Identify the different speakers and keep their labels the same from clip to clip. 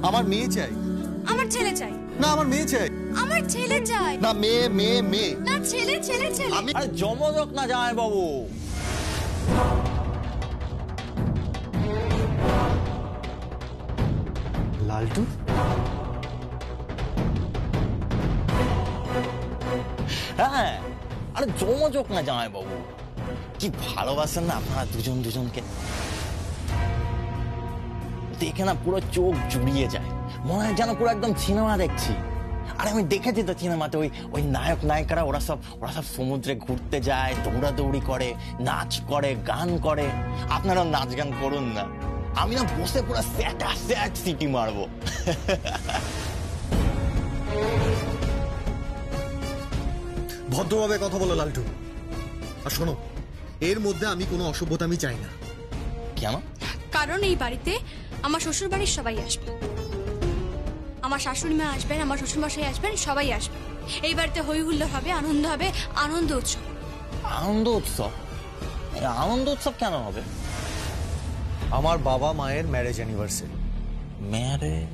Speaker 1: আমার মেয়ে চাই।
Speaker 2: আমার ছেলে চাই।
Speaker 1: না আমার মেয়ে চাই।
Speaker 2: আমার ছেলে চাই।
Speaker 1: না মেয়ে মেয়ে মেয়ে।
Speaker 2: না ছেলে ছেলে ছেলে।
Speaker 3: আরে জমজক না জামাই বাবু।
Speaker 1: লালটু
Speaker 3: হ্যাঁ, আরে জমজক না জামাই বাবু। কি ভালোবাসেন না আপনারা দুজন দুজনকে, দেখে না পুরো চোখ জুড়িয়ে যায়, মনে হয় যেন পুরো একদম সিনেমা দেখছি। আর আমি দেখেছি তো সিনেমাতে ওই নায়ক নায়িকারা ওরা সব সমুদ্রে ঘুরতে যায়, দৌড়াদৌড়ি করে, নাচ করে, গান করে। আপনারা নাচ গান করুন না, আমি না বসে পুরো স্যাট সিটি মারবো।
Speaker 1: ভদ্রভাবে কথা বলো লালটু। আর শোনো, এর মধ্যে আমি কোনো অসভ্যতা আমি চাই না।
Speaker 3: কেন?
Speaker 2: কারণ এই বাড়িতে আমার শ্বশুর বাড়ির সবাই আসবে, আমার শাশুড়ি মা আসবেন, আমার শ্বশুর মশাই আসবেন, সবাই আসবে। এই বাড়িতে হই হুল্লোড় হবে, আনন্দ হবে, আনন্দ উৎসব।
Speaker 3: আনন্দ উৎসব? আনন্দ উৎসব কেন হবে?
Speaker 1: আমার বাবা মায়ের ম্যারেজ অ্যানিভার্সারি।
Speaker 3: ম্যারেজ?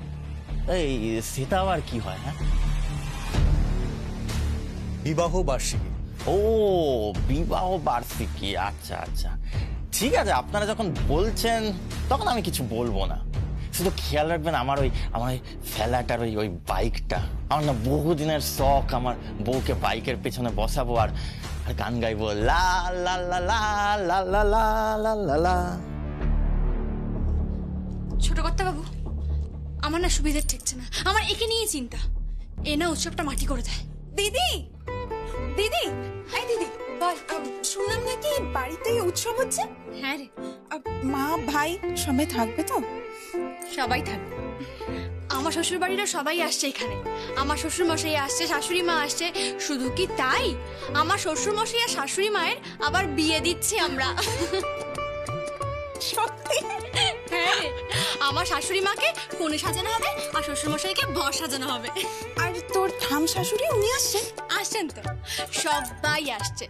Speaker 3: এই সেটা আবার কি হয়? হ্যাঁ,
Speaker 1: বিবাহ বার্ষিকী।
Speaker 3: ও বিবাহ বার্ষিকী, আচ্ছা আচ্ছা ঠিক আছে। আপনারা যখন বলছেন তখন আমি কিছু বলবো না। শুধু খেয়াল রাখবেন আমার ওই ফেলাটার ওই বাইকটা, আমার না বহুদিনের শখ, আমার বউকে বাইকের পেছনে বসাবো আর গান গাইবো, লা লা লা লা লা লা লা লা লা লা।
Speaker 2: ছোট কর্তা বাবু, আমার না সুবিধা ঠেকছে না, আমার একে নিয়ে চিন্তা। এ না উৎসবটা মাটি করে দেয়।
Speaker 4: দিদি দিদি, এই দিদি বল, শুনলাম নাকি বাড়িতেই উৎসব হচ্ছে?
Speaker 2: হ্যাঁ রে,
Speaker 4: মা ভাই সবাই থাকবে তো?
Speaker 2: সবাই থাকবে। আমার শ্বশুর বাড়িরা সবাই আসছে এখানে, আমার শ্বশুর মশাই আসছে, শাশুড়ি মা আসছে। শুধু কি তাই, আমার শ্বশুর মশাই আর শাশুড়ি মায়ের আবার বিয়ে দিচ্ছি আমরা।
Speaker 4: সত্যি?
Speaker 2: হ্যাঁ, আমার শাশুড়ি মাকে কোণে সাজানো হবে আর শ্বশুর মশাইকে বর সাজানো হবে।
Speaker 4: আর তোর ঠাম শাশুড়ি উনি আসছেন?
Speaker 2: আসছেন তো, সবাই আসছে।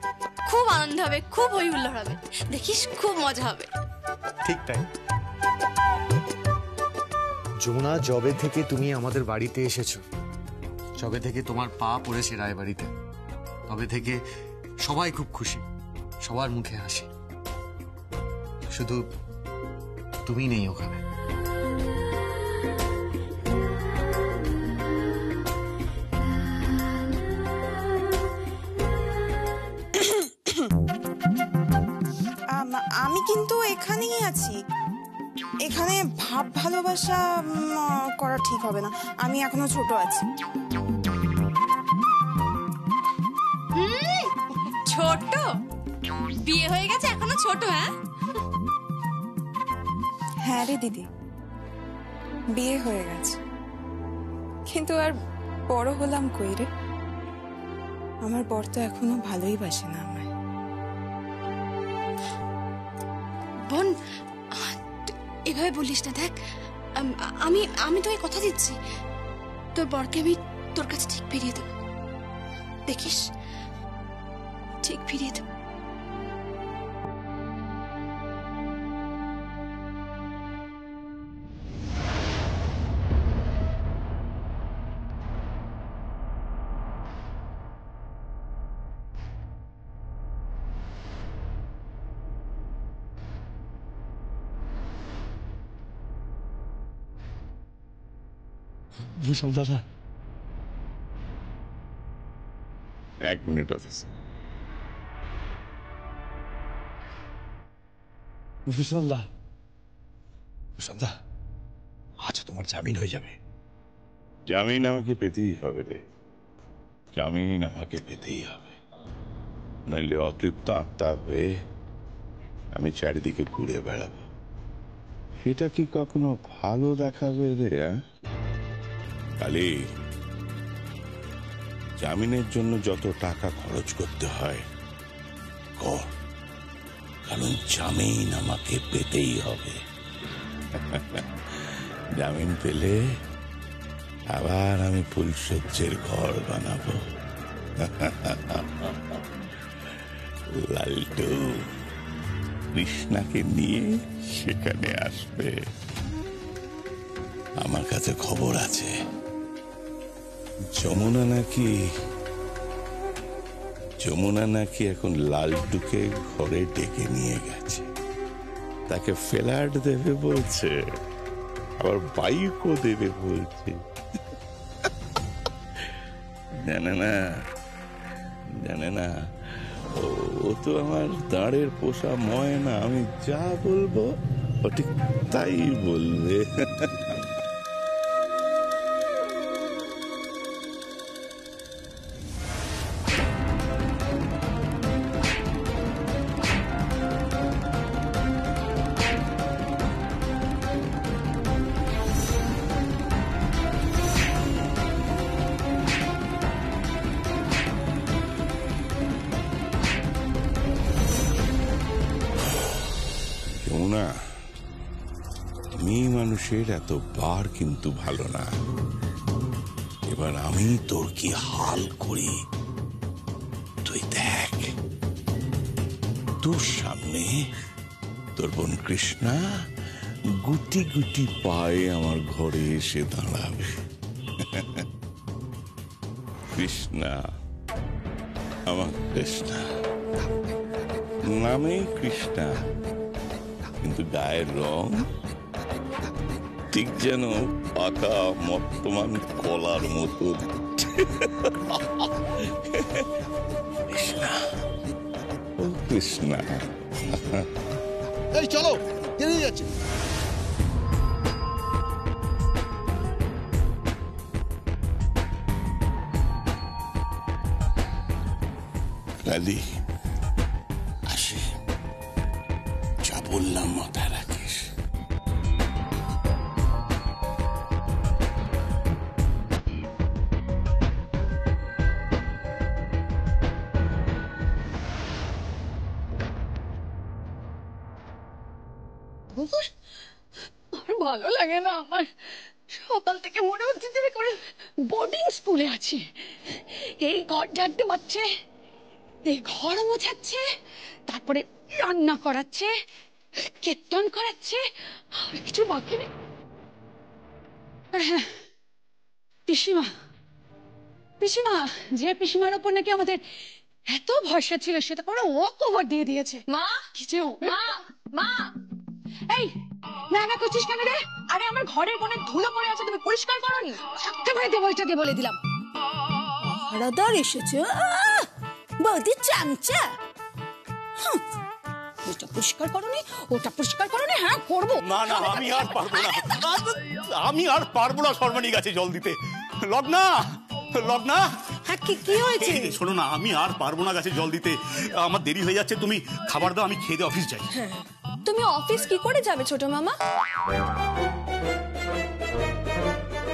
Speaker 2: খুব আনন্দ হবে, খুব হই হুল্লোড় হবে, দেখিস খুব মজা হবে।
Speaker 1: ঠিক তাই। যমুনা, জবে থেকে তুমি আমাদের বাড়িতে এসেছো, জবে থেকে তোমার পা পড়েছে রায়বাড়িতে, তবে থেকে সবাই খুব খুশি, সবার মুখে হাসি। শুধু তুমি নেই ওখানে।
Speaker 4: আমি কিন্তু এখানেই আছি। এখানে ভাব ভালোবাসা করা ঠিক হবে না, আমি এখনো ছোট আছি।
Speaker 2: ছোট? বিয়ে হয়ে গেছে এখনো ছোট? হ্যাঁ
Speaker 4: হ্যাঁ রে দিদি, বিয়ে হয়ে গেছে, কিন্তু আর বড় হলাম কই রে। আমার বর তো এখনো ভালোই বাসে না আমায়।
Speaker 2: বোন, এভাবে বলিস না। দেখ, আমি আমি তোকে কথা দিচ্ছি, তোর বরকে আমি তোর কাছে ঠিক ফিরিয়ে দেব, দেখিস ঠিক ফিরিয়ে দেব।
Speaker 5: বিশাল দাদা, এক মিনিট অফিস। বিশাল দা, বিশাল দা, আজ তোমার জামিন হয়ে যাবে। জামিন আমাকে পেতেই হবে রে, জামিন আমাকে পেতেই হবে, নইলে অতৃপ্ত আত্মা হয়ে আমি চারিদিকে ঘুরে বেড়াবো। সেটা কি কখনো ভালো দেখাবে রে? কালি, জামিনের জন্য যত টাকা খরচ করতে হয় কর, কারণ জামিন আমাকে পেতেই হবে। জামিন পেলে আবার আমি ফুলসজ্জের ঘর বানাবো। লালটু কৃষ্ণাকে নিয়ে সেখানে আসবে। আমার কাছে খবর আছে, যমুনা নাকি এখন লালটুকে ঘরে ডেকে নিয়ে গেছে, তাকে ফ্ল্যাট দেবে বলছে, আবার বাইকও দেবে বলছে। জানে না ও তো আমার দাঁড়ের পোষা ময়না, আমি যা বলবো ও ঠিক তাই বলবে। যমুনা, মেয়ে মানুষের এত বার কিন্তু ভালো না। এবার আমি তোর কি হাল করি তুই দেখ। তোর সামনে তোর বোন কৃষ্ণা গুটি গুটি পায়ে আমার ঘরে এসে দাঁড়াবে। কৃষ্ণা, আমার কৃষ্ণা, নামেই কৃষ্ণা, কিন্তু গায়ের রং ঠিক যেন পাকা মর্তমান কলার মতো। কৃষ্ণা, ও কৃষ্ণা।
Speaker 1: এই চলো, কেন যাচ্ছে?
Speaker 5: লালি, আসি, যা বললাম মাথায় রাখিস।
Speaker 6: আমার ভালো লাগে না। আমার সকাল থেকে মনে হচ্ছে যে করে বোর্ডিং স্কুলে আছি। এই ঘর ঝাড়তে পারছে, এই ঘর মোছাচ্ছে, তারপরে রান্না করাচ্ছে, কীর্তন করাচ্ছে, আর কিছু বাকি নেই। হ্যাঁ, পিসিমা, পিসিমা, যে পিসিমার ওপর নাকি আমাদের এত ভরসা ছিল সেটা পুরো ও কভার দিয়ে দিয়েছে। মা কিছু, মা, মা, এই রান্না করছিস কেন রে? আরে আমার ঘরের কোণে ধুলো পড়ে আছে, তুমি পরিষ্কার করোনি? একেবারে দেবলটা দিয়ে বলে দিলাম।
Speaker 7: হারাদার এসেছে, বৌদি চামচা। এটা পরিষ্কার করোনি, ওটা পরিষ্কার করোনি। হ্যাঁ করবো।
Speaker 8: না না, আমি আর পারবো না, আমি আর পারবো না সর্বাণী গাছে জল দিতে। লগ্না, লগ্না,
Speaker 7: হ্যাঁ কি হয়েছে?
Speaker 8: শোনো না, আমি আর পারবো না গাছে জল দিতে, আমার দেরি হয়ে যাচ্ছে। তুমি খাবার দাও, আমি খেয়ে দিয়ে অফিস যাই।
Speaker 2: তুমি অফিস কি করে যাবে ছোট মামা?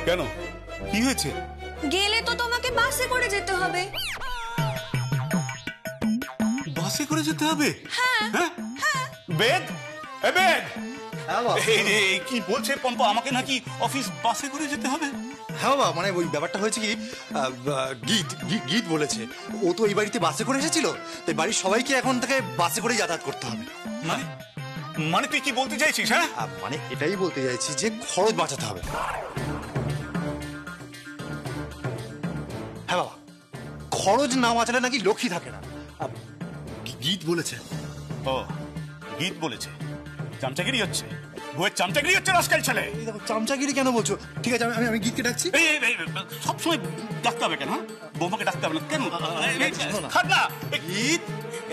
Speaker 8: কেন, কি হয়েছে?
Speaker 2: গেলে তো তোমাকে বাসে করে যেতে হবে।
Speaker 8: বাসে করে যেতে হবে? হ্যাঁ। বেদ, এ বেদ, এই কি বলছে পম্পা, আমাকে নাকি অফিস বাসে করে যেতে হবে?
Speaker 9: হ্যাঁ বাবা, মানে ওই ব্যাপারটা হয়েছে কি, গীত বলেছে ও তো এই বাড়িতে বাসে করে এসেছিল, তাই বাড়ির সবাইকে এখন থেকে বাসে করে যাতায়াত করতে হবে।
Speaker 8: মানে তুই কি বলতে চাইছিস? হ্যাঁ,
Speaker 9: মানে এটাই বলতে চাইছি যে খরচ বাঁচাতে হবে। হ্যাঁ বাবা, খরচ না বাঁচালে নাকি লক্ষ্মী থাকে না।
Speaker 8: গীত বলেছে? ও, গীত বলেছে। চামচাগিরি হচ্ছে, বউয়ের চামচাগিরি হচ্ছে রাস্কাল ছেলে।
Speaker 9: চামচাগিরি কেন বলছো? ঠিক আছে, আমি গীতকে ডাকছি।
Speaker 8: সবসময় ডাকতে হবে কেন? বৌমাকে ডাকতে হবে না কেন? থাক না,
Speaker 9: গীত,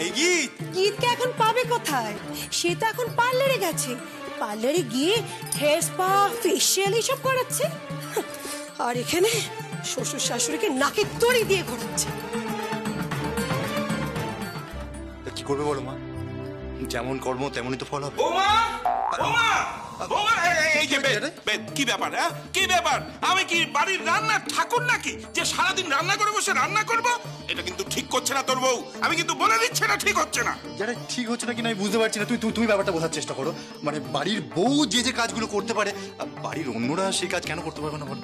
Speaker 9: এই গীত,
Speaker 7: গীতকে এখন পাবে কোথায়? সে তো এখন পার্লারে গেছে, পার্লারে গিয়ে হেয়ার স্পা, ফেসিয়াল এইসব করাচ্ছে। আর এখানে শ্বশুর শাশুড়িকে নাকে দড়ি দিয়ে ঘোরাচ্ছে।
Speaker 9: কি করবে বলো মা? যেমন কর্ম তেমনই তো ফল হবে।
Speaker 5: কি ব্যাপার? কি ব্যাপার? আমি কি বাড়ির রান্নার ঠাকুর নাকি যে সারাদিন রান্না করে বসে রান্না করব? এটা কিন্তু ঠিক করছে না তোর বউ, আমি কিন্তু বলে দিচ্ছি না, ঠিক হচ্ছে না।
Speaker 9: যারা ঠিক হচ্ছে না কিনা আমি বুঝতে পারছি না। তুমি ব্যাপারটা বোঝার চেষ্টা করো। মানে বাড়ির বউ যে কাজগুলো করতে পারে, বাড়ির অন্যরা সেই কাজ কেন করতে পারবে না বলো?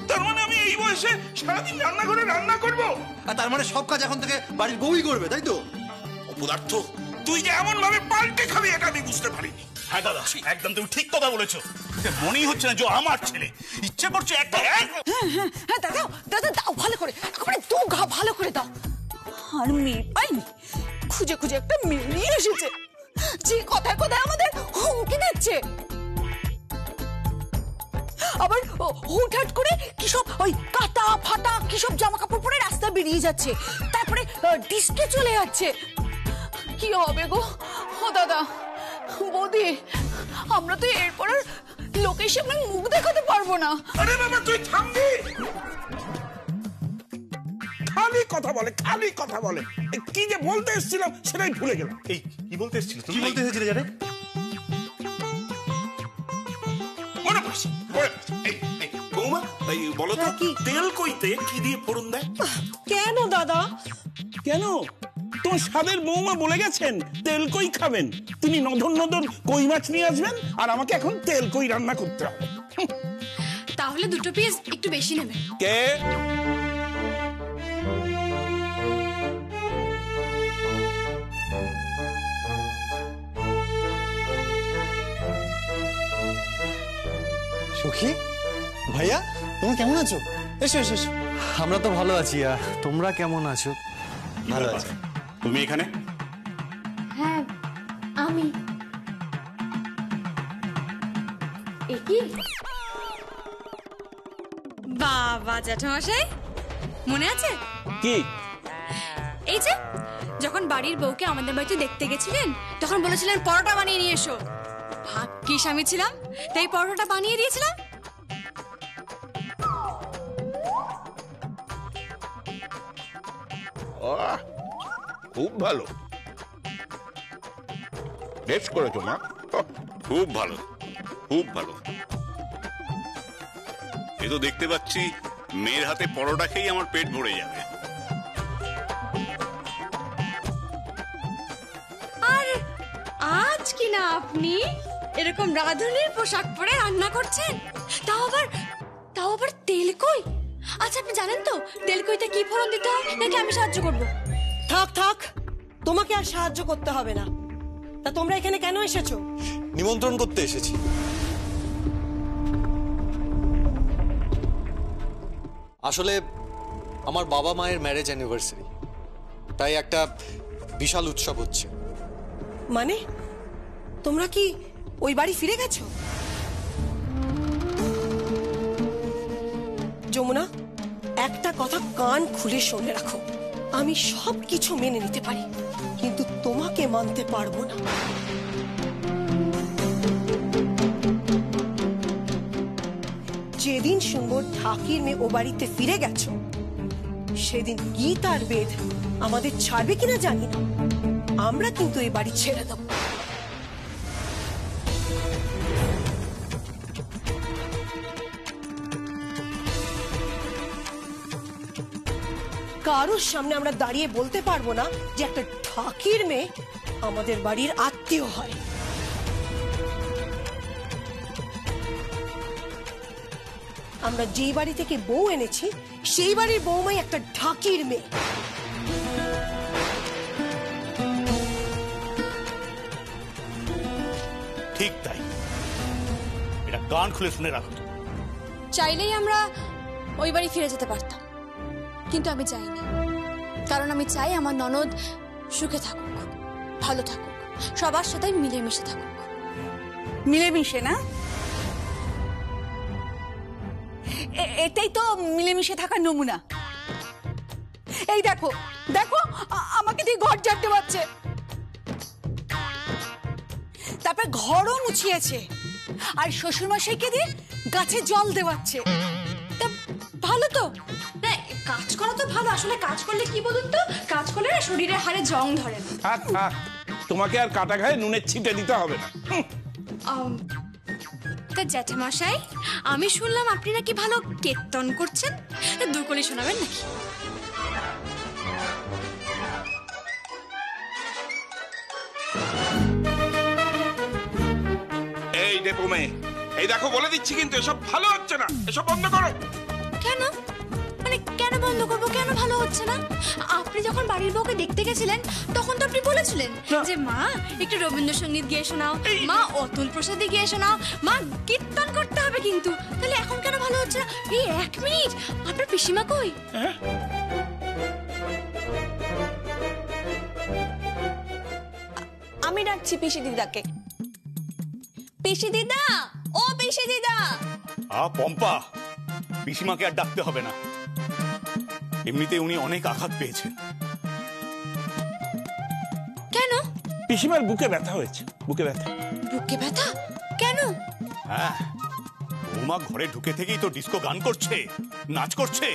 Speaker 5: তার মানে আমি এই বয়সে সারাদিন রান্না করে রান্না করব?
Speaker 9: আর তার মানে সব কাজ এখন থেকে বাড়ির বউই করবে, তাই তো?
Speaker 5: অপদার্থ, তুই যে এমন ভাবে পাল্টে খাবি এটা আমি বুঝতে পারিনি।
Speaker 8: হ্যাঁ দাদা, একদম তুমি ঠিক কথা বলেছো। মনেই হচ্ছে না যে আমার ছেলে। ইচ্ছে করছে একটা।
Speaker 6: হ্যাঁ দাদা দাদা দাও, ভালো করে একেবারে দু ঘা ভালো করে দাও। আর মেয়ে পাইনি, খুঁজে খুঁজে একটা মেয়ে নিয়ে এসেছে, যে কথায় কথায় আমাদের হুমকি দিচ্ছে। আবার হুটহাট করে কিসব ওই কাটা ফাটা কিসব জামা কাপড় পরে রাস্তা বেরিয়ে যাচ্ছে, তারপরে ডিস্কে চলে যাচ্ছে। কি হবে গো ও দাদা বৌদি, আমরা তো এরপর আর লোকের সামনে মুখ দেখাতে পারবো না।
Speaker 5: আরে বাবা তুই থামবি? খালি কথা বলে, খালি কথা বলে। কি যে বলতে এসেছিলাম সেটাই ভুলে গেলাম।
Speaker 8: এই কি বলতে এসেছিল
Speaker 9: কি বলতে এসেছিলে জানে?
Speaker 5: মনে পড়ছে, মনে পড়ছে।
Speaker 8: এই বৌমা, এই বলো তো,
Speaker 7: কি?
Speaker 8: তেল কইতে কি দিয়ে ফোড়ন দেয়?
Speaker 7: কেন দাদা?
Speaker 5: কেন? তোর স্বাদের বৌমা বলে গেছেন তেল কই খাবেন, তিনি নদন নদন কই মাছ নিয়ে আসবেন, আর আমাকে এখন তেল কই রান্না করতে হবে।
Speaker 2: তাহলে দুটো পিস একটু বেশি নেবে।
Speaker 5: কে?
Speaker 9: সখী, ভাইয়া, তুমি কেমন আছো? এসো এসো এসো।
Speaker 1: আমরা তো ভালো আছি। তোমরা কেমন আছো?
Speaker 9: ভালো আছি।
Speaker 8: তুমি এখানে?
Speaker 2: হ্যাঁ আমি। কি বাবা জ্যাঠামশাই, মনে আছে?
Speaker 5: কি?
Speaker 2: এই যে যখন বাড়ির বউকে আমাদের বাড়িতে দেখতে গেছিলেন, তখন বলেছিলেন পরোটা বানিয়ে নিয়ে এসো। ভাগ্যিস আমি ছিলাম, তাই পরোটা বানিয়ে দিয়েছিলাম।
Speaker 5: খুব ভালো, বেশ করেছো মা,
Speaker 8: খুব ভালো, খুব ভালো। এ তো দেখতে পাচ্ছি মেয়ের হাতে পরোটা খেয়ে আমার পেট ভরে যাবে।
Speaker 2: আর আজ কি না আপনি এরকম রাঁধুনির পোশাক পরে রান্না করছেন, তাও আবার তেলকই। আচ্ছা আপনি জানেন তো তেলকইতে কি ফোড়ন দিতে হয়, নাকি আমি সাহায্য করবো?
Speaker 7: থাক থাক, তোমাকে আর সাহায্য করতে হবে না। তা তোমরা এখানে কেন এসেছো?
Speaker 9: নিমন্ত্রণ করতে এসেছি। আসলে আমার বাবা মায়ের ম্যারেজ অ্যানিভার্সারি, তাই একটা বিশাল উৎসব হচ্ছে।
Speaker 7: মানে তোমরা কি ওই বাড়ি ফিরে গেছো? যমুনা, একটা কথা কান খুলে শুনে রাখো, আমি সব কিছু মেনে নিতে পারি, কিন্তু তোমাকে মানতে পারবো না। যেদিন শুনবো ঢাকির মেয়ে ও বাড়িতে ফিরে গেছো, সেদিন গীত আর বেদ আমাদের ছাড়বে কিনা জানি না, আমরা কিন্তু এই বাড়ি ছেড়ে দেবো। কারোর সামনে আমরা দাঁড়িয়ে বলতে পারবো না যে একটা ঢাকির মেয়ে আমাদের বাড়ির আত্মীয় হয়। আমরা যেই বাড়ি থেকে বউ এনেছি সেই বাড়ির বউমাই একটা ঢাকির মেয়ে।
Speaker 8: ঠিক তাই, এটা কান খুলে শুনে রাখো।
Speaker 2: চাইলেই আমরা ওই বাড়ি ফিরে যেতে পারতাম, কিন্তু আমি চাইনি। কারণ আমি চাই আমার ননদ সুখে থাকুক, ভালো থাকুক, সবার সাথে মিলেমিশে থাকুক।
Speaker 6: মিলেমিশে না? এটাই তো মিলেমিশে থাকার নমুনা। এই দেখো দেখো, আমাকে দিয়ে ঘর ঝাড়তে পারছে, তারপর ঘরও মুছিয়েছে, আর শ্বশুরমশাইকে দিয়ে গাছে জল দেওয়াচ্ছে।
Speaker 2: তা ভালো তো, না কাজ করা তো ভালো। আসলে কাজ করলে কি বলুন তো, কাজ করলে না শরীরের হাড়ে জং ধরে না।
Speaker 5: থাক থাক, তোমাকে আর কাটা ঘায়ে নুনের ছিটে দিতে হবে না।
Speaker 2: তা জ্যাঠামশাই, আমি শুনলাম আপনি নাকি ভালো কীর্তন করছেন, দুকলি শোনাবেন নাকি?
Speaker 5: এই দেখো মেয়ে, এই দেখো বলে দিচ্ছি কিন্তু এসব ভালো হচ্ছে না, এসব বন্ধ করো।
Speaker 2: কেন? মানে কেন কেন বন্ধ করবো? কেন ভালো হচ্ছে না? আপনি যখন বাড়ির বউকে দেখতে গেছিলেন তখন তো আপনি বলেছিলেন যে মা একটু রবীন্দ্রসঙ্গীত গিয়ে শোনাও, মা অতুল প্রসাদী গিয়ে শোনাও, মা কীর্তন করতে হবে কিন্তু। তাহলে এখন কেন ভালো হচ্ছে না? এই 1 মিনিট, আপনার পিসিমা কই?
Speaker 10: আমি ডাকছি পিসি দিদাকে। পিসি দিদা, ও পিসি দিদা।
Speaker 8: পম্পা, পিসিমাকে আর ডাকতে হবে না, এমনিতে উনি অনেক আঘাত পেয়েছেন।
Speaker 2: কেন?
Speaker 5: পিসিমার বুকে ব্যথা হয়েছে, বুকে ব্যথা।
Speaker 2: বুকে ব্যথা কেন?
Speaker 8: হ্যাঁ, বৌমা ঘরে ঢুকে থেকেই তো ডিস্কো গান করছে, নাচ করছে,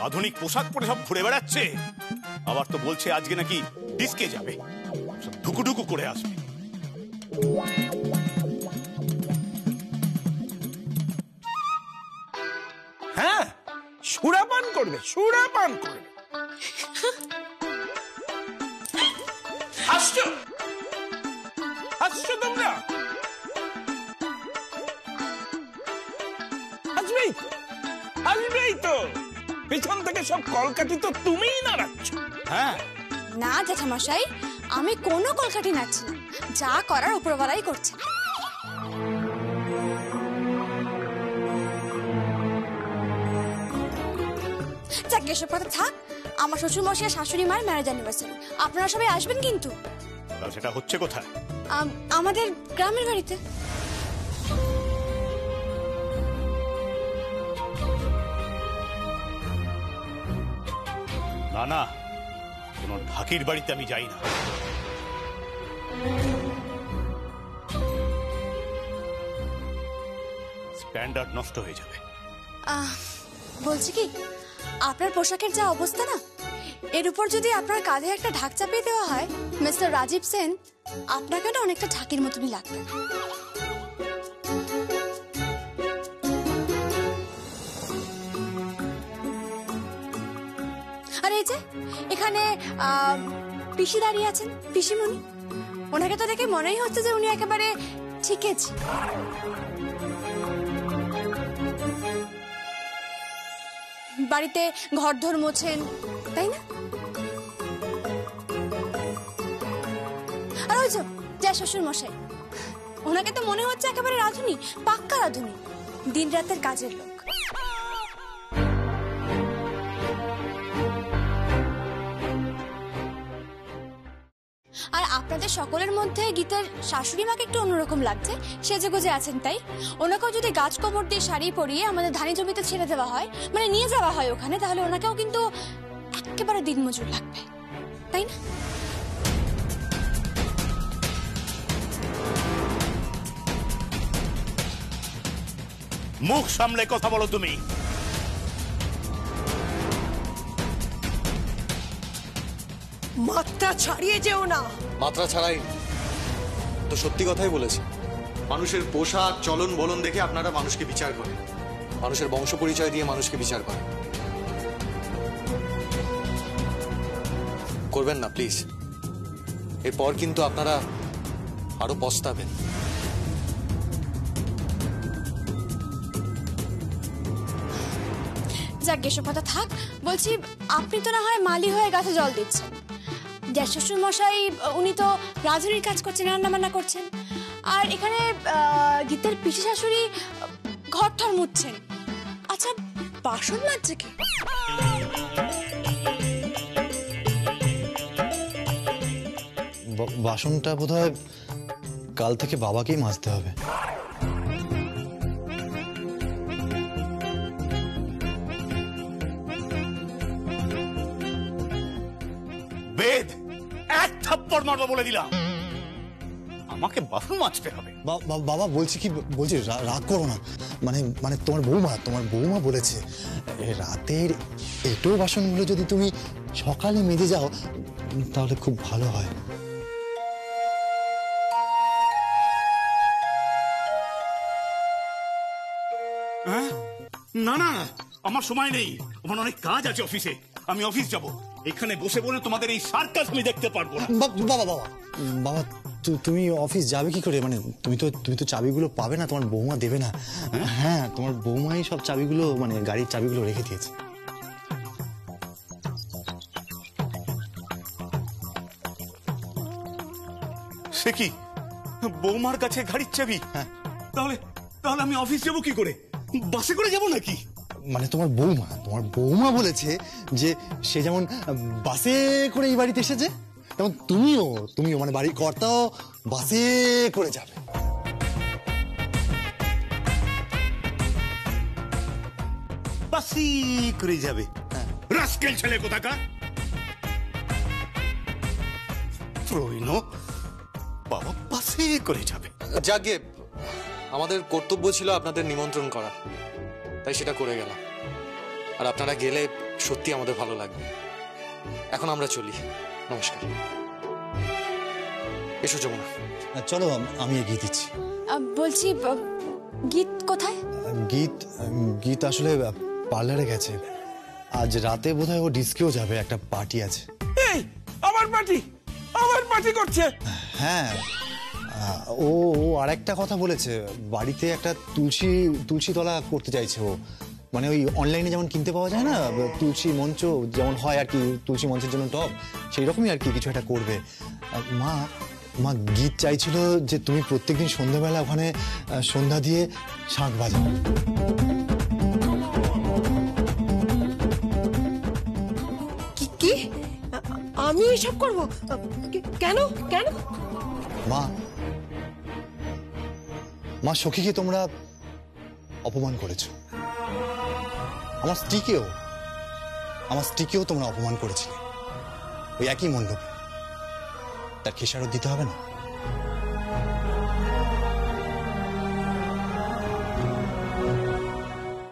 Speaker 8: আধুনিক পোশাক পরে সব ঘুরে বেড়াচ্ছে। আবার তো বলছে আজকে নাকি ডিস্কে যাবে, সব ঢুকুঢুকু করে আসবে।
Speaker 5: হ্যাঁ, সুরাপান করবে, সুরাপান করবে। হাসছো, হাসছো তোমরা? হাসবেই, হাসবেই তো। পেছন থেকে সব কলকাঠি তো তুমিই নাড়াচ্ছ।
Speaker 8: হ্যাঁ
Speaker 2: না জ্যাঠামশাই, আমি কোনো কলকাঠি নাড়ছি না, যা করার উপরওয়ালাই করছে। যাক, এসব কথা থাক। আমার শ্বশুর মশাই শাশুড়ি মার ম্যারেজ অ্যানিভার্সারি, আপনারা সবাই আসবেন কিন্তু।
Speaker 8: সেটা হচ্ছে কোথায়?
Speaker 2: আমাদের গ্রামের বাড়িতে।
Speaker 8: না না, কোন ঢাকির বাড়িতে আমি যাই না। স্ট্যান্ডার্ড নষ্ট হয়ে যাবে।
Speaker 2: বলছি কি, আপনার পোশাকের যা অবস্থা না, এর উপর যদি আপনার কাঁধে একটা ঢাক চাপিয়ে দেওয়া হয়, মিস্টার রাজীব সেন, আপনাকে না অনেকটা ঢাকির মতনই লাগবে। আর এই যে এখানে পিসি দাঁড়িয়ে আছেন, পিসিমণি, ওনাকে তো দেখে মনেই হচ্ছে যে উনি একেবারে ঠিক আছে। বাড়িতে ঘরদোর মোছেন, তাই না? আর ওই যে শ্বশুর মশাই, ওনাকে তো মনে হচ্ছে একেবারে রাঁধুনি, পাক্কা রাঁধুনি, দিন রাতের কাজের লোক। আর আপনাদের সকলের মধ্যে গীতার শাশুড়ি মাকে একটু অন্যরকম লাগছে, সেজে গুজে আছেন, তাই ওনাকেও যদি গাছ কোমর দিয়ে শাড়ি পরিয়ে আমাদের ধানি জমিতে ছেড়ে দেওয়া হয়, মানে নিয়ে যাওয়া হয় ওখানে, তাহলে ওনাকেও কিন্তু একেবারে দিনমজুর লাগবে, তাই না?
Speaker 8: মুখ সামলে কথা বলো তুমি।
Speaker 7: মাত্রা ছাড়িয়ে যেও না।
Speaker 1: মাত্রা ছাড়াই তো, সত্যি কথাই বলেছি। মানুষের পোশাক, চলন বলন দেখে আপনারা মানুষকে বিচার করেন, মানুষের বংশ পরিচয় দিয়ে মানুষকে বিচার করেন। করবেন না প্লিজ, এরপর কিন্তু আপনারা আরো পস্তাবেন।
Speaker 2: যাক, এসব কথা থাক। বলছি, আপনি তো না হয় মালি হয়ে গাছে জল দিচ্ছেন, জ্যাঠ শ্বশুর মশাই উনি তো রাঁধুনির কাজ করছেন, রান্না বান্না করছেন, আর এখানে গীতের পিসি শাশুড়ি ঘর ঠর মুছছেন। আচ্ছা, বাসন মাজছে কি?
Speaker 9: বাসনটা বোধহয় কাল থেকে বাবাকেই মাজতে হবে।
Speaker 8: বেদ, এক থাপ্পড় মারবো বলে দিলাম, আমাকে বাসন মাজতে হবে।
Speaker 9: বাবা বলছি কি, বলছি রাগ করো না, মানে তোমার বৌমা বলেছে রাতের এঁটো বাসনগুলো যদি তুমি সকালে মেজে যাও তাহলে খুব ভালো হয়।
Speaker 8: না না, আমার সময় নেই, আমার অনেক কাজ আছে অফিসে, আমি অফিস যাব। এখানে বসে বলে তোমাদের এই সার্কাস আমি দেখতে পারবো না।
Speaker 9: বাবা তুমি অফিস যাবে কি করে? মানে তুমি তো চাবিগুলো পাবে না, তোমার বৌমা দেবে না। হ্যাঁ, তোমার বৌমাই সব চাবিগুলো, মানে গাড়ির চাবিগুলো রেখে দিয়েছে।
Speaker 8: সে কি বৌমার কাছে গাড়ির চাবি? তাহলে তাহলে আমি অফিস যাবো কি করে? বাসে করে যাবো নাকি?
Speaker 9: মানে তোমার বৌমা বলেছে যে সে যেমন বাসে করে এই বাড়িতে এসেছে, তেমন তুমিও মানে বাড়ির কর্তাও বাসে করে যাবে।
Speaker 8: বাসি করে যাবে? রাস্কেল ছেলে কোথাকার! প্রবীণ বাবা বাসে করে যাবে।
Speaker 1: যাকে আমাদের কর্তব্য ছিল আপনাদের নিমন্ত্রণ করা, তাই সেটা করে গেলাম। আর আপনারা গেলে সত্যি আমাদের ভালো লাগবে। এখন আমরা চলি, নমস্কার। এসো যমুনা।
Speaker 9: চলো আমি এগিয়ে দিচ্ছি।
Speaker 2: বলছি গীত কোথায়?
Speaker 9: গীত আসলে পার্লারে গেছে। আজ রাতে বোধহয় ও ডিস্কেও যাবে, একটা পার্টি আছে।
Speaker 5: এই আমার পার্টি করছে।
Speaker 9: হ্যাঁ, ও আর একটা কথা বলেছে, বাড়িতে একটা তুলসী তলা করতে চাইছে ও। মানে ওই অনলাইনে যেমন কিনতে পাওয়া যায় না তুলসী মঞ্চ, যেমন হয় আর কি, তুলসী মঞ্চের জন্য টপ, সেই রকমই আর কি কিছু একটা করবে। মা গীত চাইছিল যে তুমি প্রত্যেকদিন সন্ধ্যাবেলা ওখানে সন্ধ্যা দিয়ে শাঁখ বাজাও।
Speaker 7: কি আমি এসব করব? কেন কেন?
Speaker 9: মা সখীকে তোমরা অপমান করেছো, আমার স্ত্রীকেও তোমরা অপমান করেছিলে ওই একই মণ্ডপে। তার খেসারত দিতে হবে না?